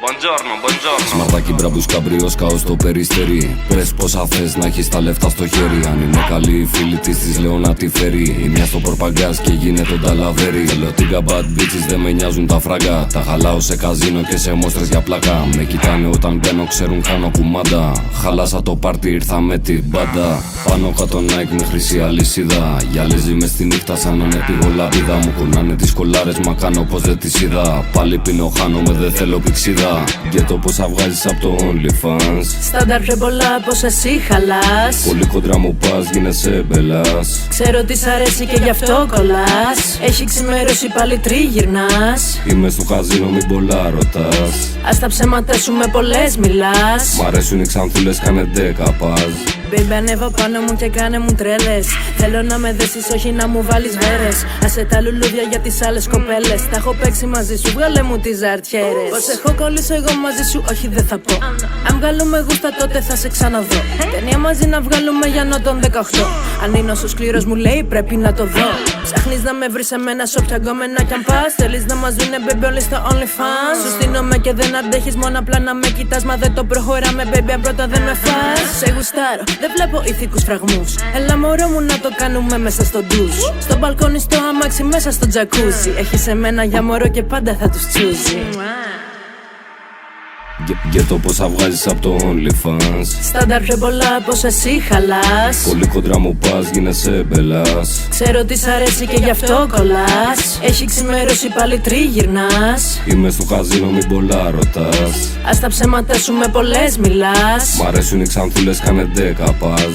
Buongiorno, buongiorno. Σμαρτάκι μπραμπούς καμπρίο, σκάω στο περιστέρι. Πες πόσα θες να έχεις τα λεφτά στο χέρι. Αν είναι καλή η φίλη της λέω να τη φέρει. Η μια στο πορπαγκάς και γίνεται τον ταλαβέρι. Λέω τίγκα bad bitches, δεν με νοιάζουν τα φράγκα. Τα χαλάω σε καζίνο και σε μόστρες για πλάκα. Με κοιτάνε όταν μπαίνω, ξέρουν κάνω κουμάντα. Χαλάσα το πάρτι, ήρθα με την μπάντα. Πάνω κάτω Nike με χρυσή αλυσίδα. Γυαλίζει μες στη νύχτα σαν να είναι πηγολαπίδα. Μου κουνάνε τις κολάρες, μα κάνω πως δεν τις είδα. Πάλι πίνω, χάνομαι, δεν θέλω πηξίδα. Και το πόσα βγάζεις απ' το OnlyFans. Στάνταρ πιο πολλά πως εσύ χαλάς. Πολύ κοντρά μου πας, γίνεσαι μπελάς. Ξέρω τι σ' αρέσει και γι' αυτό κολλάς. Έχει ξημερώσει πάλι τριγυρνάς. Είμαι στο καζίνο, μην πολλά ρωτάς. Ας τα ψέματα σου με πολλές μιλάς. Μ' αρέσουν οι ξανθούλες, κάνε 10 πας. Baby, ανέβα πάνω μου και κάνε μου τρέλες. Θέλω να με δέσεις, όχι να μου βάλεις βέρες. Άσε τα λουλούδια για τις άλλες κοπέλες. Τα έχω παίξει μαζί σου, βγάλε μου τις ζαρτιέρες. Πως έχω κολλήσω εγώ μαζί σου, όχι δεν θα πω. Αν βγάλουμε γούστα τότε θα σε ξαναδώ. Ταινία μαζί να βγάλουμε για νότον 18. Αν είναι όσο σκληρός μου λέει πρέπει να το δω. Ψάχνεις να με βρεις σε μένα σ' όποια γκόμενα κι αν πας. Θέλεις να μας δουνε baby όλοι στο OnlyFans. Σου στείνομαι και δεν αντέχεις μόνο απλά να με κοιτάς. Μα δεν το προχωράμε baby αν πρώτα δεν με φας. Σε γουστάρω, δεν βλέπω ηθικούς φραγμούς. Έλα μωρό μου να το κάνουμε μέσα στο ντους. Στο μπαλκόνι, στο αμάξι, μέσα στο τζακούζι. Έχεις εμένα για μωρό και πάντα θα τους τσούζει. Και το πόσα βγάζεις απ' το OnlyFans. Στάνταρ πιο πολλά πως εσύ χαλάς. Πολύ κοντρά μου πας, γίνεσαι μπελάς. Ξέρω τι σ' αρέσει και γι' αυτό κολλάς. Έχει ξημερώσει πάλι τριγυρνάς. Είμαι στο καζίνο, μην πολλά ρωτάς. Ας τα ψέματα σου με πολλές μιλάς. Μ' αρέσουν οι ξανθούλες, κάνε 10 πας.